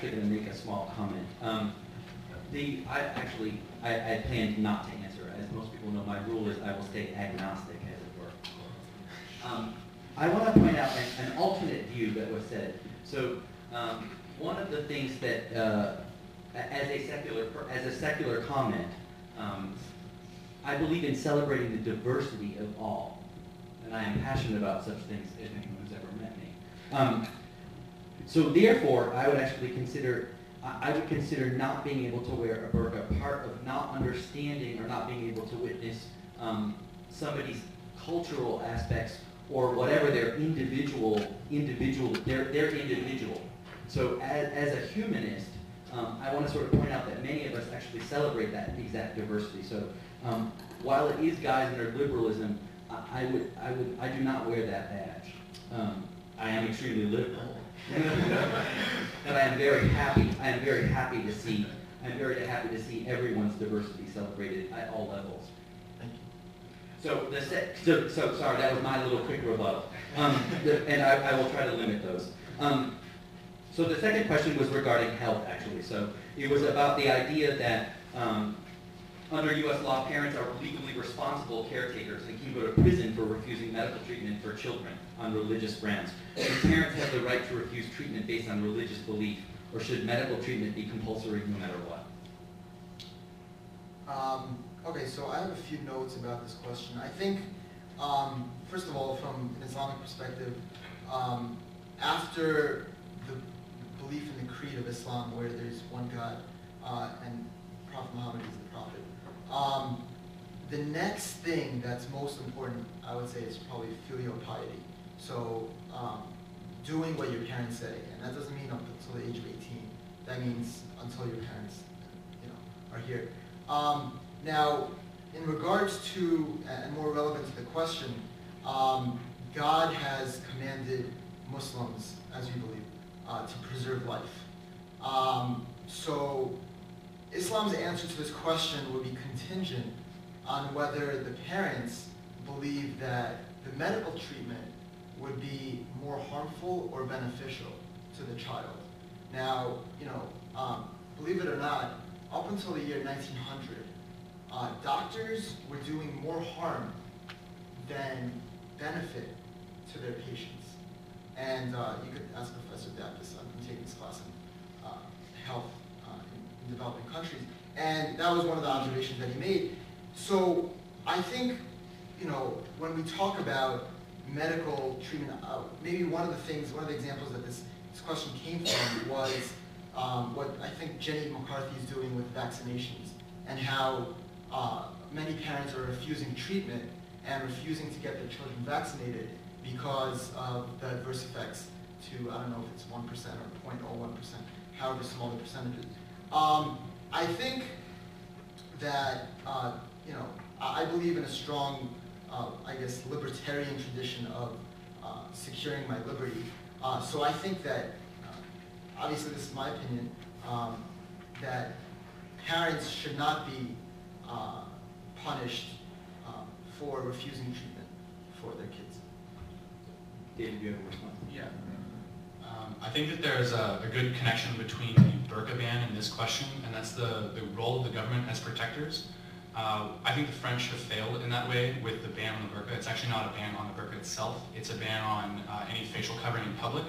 actually going to make a small comment. I planned not to answer. As most people know, my rule is I will stay agnostic, as it were. I want to point out an alternate view that was said. So one of the things that, as a secular comment, I believe in celebrating the diversity of all, and I am passionate about such things. If anyone who's ever met me. So therefore, I would actually consider not being able to wear a burqa part of not understanding or not being able to witness somebody's cultural aspects or whatever their individual. So as a humanist, I want to sort of point out that many of us actually celebrate that exact diversity. So while it is guys and their liberalism, I do not wear that badge. I am extremely liberal. And I am very happy. I am very happy to see everyone's diversity celebrated at all levels. Thank you. So sorry, that was my little quick rebuttal, and I will try to limit those. So the second question was regarding health, actually. So it was about the idea that under U.S. law, parents are legally responsible caretakers and can go to prison for refusing medical treatment for children on religious grounds. Do parents have the right to refuse treatment based on religious belief, or should medical treatment be compulsory no matter what? Okay, so I have a few notes about this question. I think, first of all, from an Islamic perspective, after the belief in the creed of Islam, where there's one God and Prophet Muhammad is the Prophet, the next thing that's most important, I would say, is probably filial piety. So doing what your parents say, and that doesn't mean up until the age of 18. That means until your parents, are here. Now, in regards to, and more relevant to the question, God has commanded Muslims, as we believe, to preserve life. So Islam's answer to this question would be contingent on whether the parents believe that the medical treatment would be more harmful or beneficial to the child. Now, believe it or not, up until the year 1900, doctors were doing more harm than benefit to their patients. And you could ask Professor Daptis, I've been taking this class in health in developing countries, and that was one of the observations that he made. So I think, when we talk about medical treatment, maybe one of the examples that this question came from was what I think Jenny McCarthy is doing with vaccinations, and how many parents are refusing treatment and refusing to get their children vaccinated because of the adverse effects to, I don't know if it's 1% or 0.01%, however small the percentage is. I think that, I believe in a strong, libertarian tradition of securing my liberty. So I think that, obviously this is my opinion, that parents should not be punished for refusing treatment for their kids. David, do you have a response? Yeah. I think that there's a good connection between the burqa ban and this question, and that's the role of the government as protectors. I think the French have failed in that way with the ban on the burqa. It's actually not a ban on the burqa itself. It's a ban on any facial covering in public.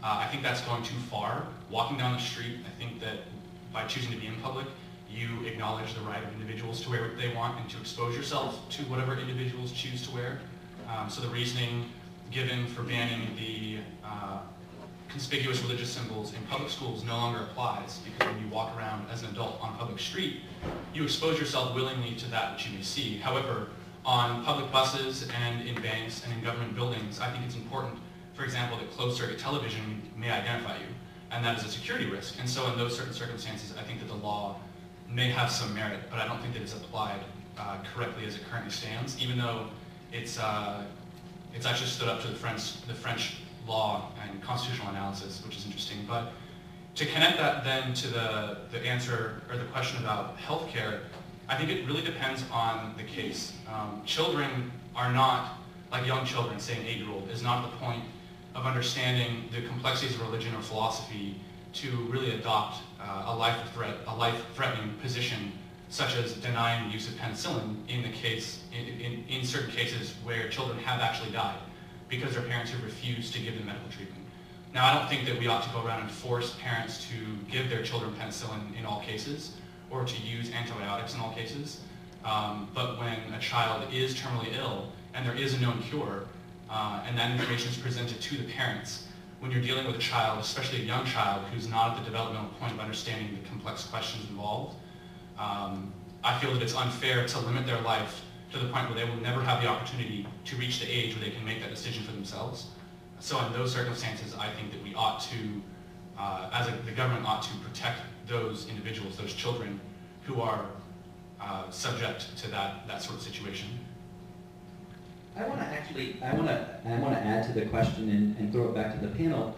I think that's going too far. Walking down the street, I think that by choosing to be in public, you acknowledge the right of individuals to wear what they want and to expose yourself to whatever individuals choose to wear. So the reasoning given for banning the conspicuous religious symbols in public schools no longer applies, because when you walk around as an adult on a public street, you expose yourself willingly to that which you may see. However, on public buses and in banks and in government buildings, I think it's important, for example, that closed-circuit television may identify you, and that is a security risk. And so in those certain circumstances, I think that the law may have some merit, but I don't think that it's applied correctly as it currently stands, even though it's actually stood up to the French law and constitutional analysis, which is interesting. But to connect that then to the answer or the question about healthcare, I think it really depends on the case. Children are not, like young children, say an 8-year-old, is not at the point of understanding the complexities of religion or philosophy to really adopt a life-threatening position, such as denying the use of penicillin in certain cases where children have actually died because their parents have refused to give them medical treatment. Now, I don't think that we ought to go around and force parents to give their children penicillin in all cases or to use antibiotics in all cases. But when a child is terminally ill and there is a known cure, and that information is presented to the parents, when you're dealing with a child, especially a young child who's not at the developmental point of understanding the complex questions involved, I feel that it's unfair to limit their life to the point where they will never have the opportunity to reach the age where they can make that decision for themselves. So in those circumstances, I think that we ought to, the government ought to protect those individuals, those children who are subject to that sort of situation. I want to add to the question and throw it back to the panel.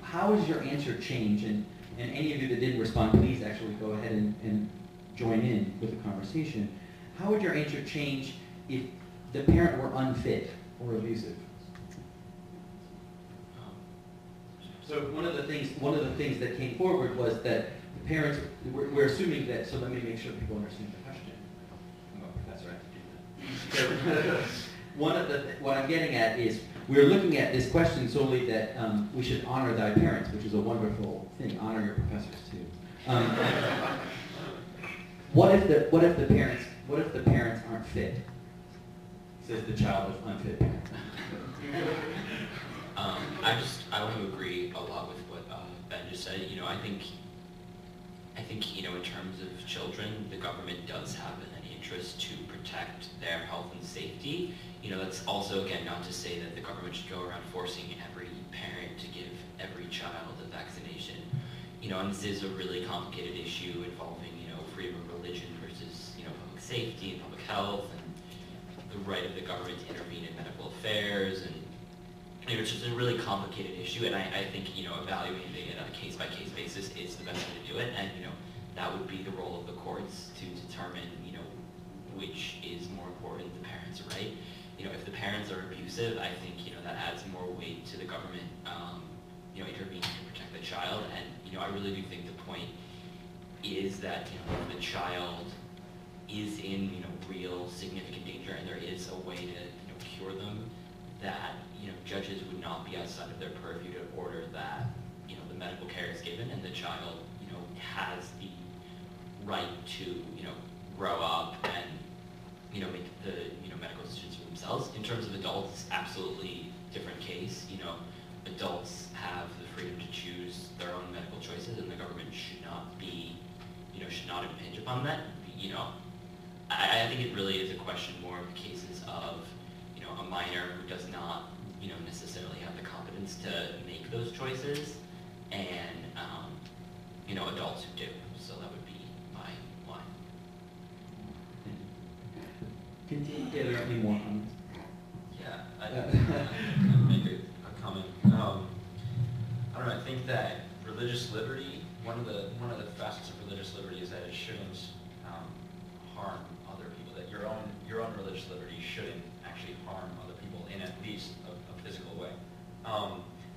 How has your answer changed? And any of you that didn't respond, please actually go ahead and join in with the conversation. How would your answer change if the parent were unfit or abusive? So one of the things that came forward was that the parents, we're assuming that, so let me make sure people understand the question. I'm a professor, I have to do that. What I'm getting at is, we're looking at this question solely that we should honor thy parents, which is a wonderful thing. Honor your professors too. What if the parents aren't fit? Says the child with unfit parents. I want to agree a lot with what Ben just said. I think in terms of children, the government does have an interest to protect their health and safety. That's also, again, not to say that the government should go around forcing every parent to give every child a vaccination. And this is a really complicated issue involving, freedom of religion versus, public safety and public health and the right of the government to intervene in medical affairs. And, it's just a really complicated issue. And I think, evaluating it on a case-by-case basis is the best way to do it. And, that would be the role of the courts to determine, which is more important, the parents' right. If the parents are abusive, I think, that adds more weight to the government, intervening to protect the child. And, I really do think the point is that, if the child is in, real significant danger and there is a way to, cure them, that, judges would not be outside of their purview to order that, the medical care is given and the child, has the right to, grow up and, make the, medical decisions for themselves. In terms of adults, absolutely different case. Adults have the freedom to choose their own medical choices, and the government should not be, should not impinge upon that. I think it really is a question more of the cases of, a minor who does not, necessarily have the competence to make those choices, and, adults who do. So that would be my line. Continue. Are there any more comments? Yeah, I'd make a comment. I don't know. I think that religious liberty, one of the facets of religious liberty is that it shouldn't harm other people. That your own religious liberty shouldn't actually harm other people in at least a physical way.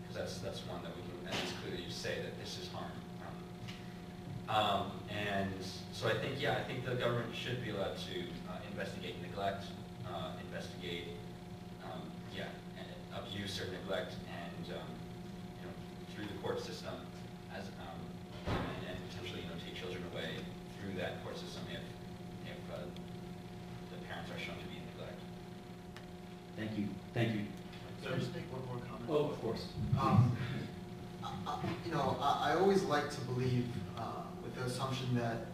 Because that's one that we can at least clearly say that this is harm. And so I think the government should be allowed to investigate neglect, investigate abuse or neglect, and through the court system, as and potentially take children away through that court system if the parents are shown to be in neglect. Thank you. Thank you. Can I just make one more comment? Oh, of course. I always like to believe with the assumption that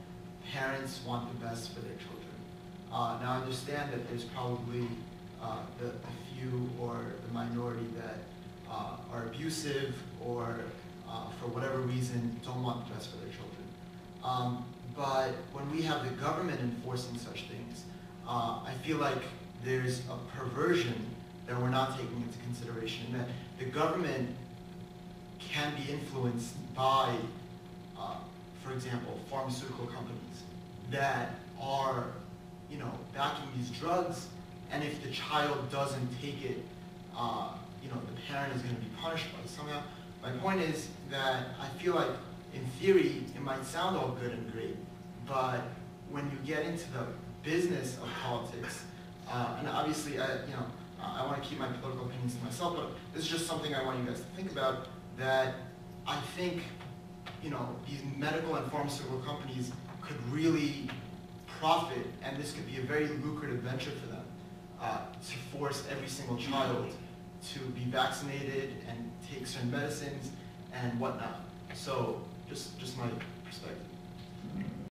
parents want the best for their children. Now, I understand that there's probably the few or the minority that are abusive or for whatever reason don't want the best for their children. But when we have the government enforcing such things, I feel like there's a perversion that we're not taking into consideration, and that the government can be influenced by, for example, pharmaceutical companies that are, backing these drugs, and if the child doesn't take it, the parent is going to be punished by somehow. My point is that I feel like, in theory, it might sound all good and great, but when you get into the business of politics, and obviously, I want to keep my political opinions to myself, but this is just something I want you guys to think about, that I think, these medical and pharmaceutical companies could really profit, and this could be a very lucrative venture for them, to force every single child to be vaccinated and take certain medicines and whatnot. So, just my perspective.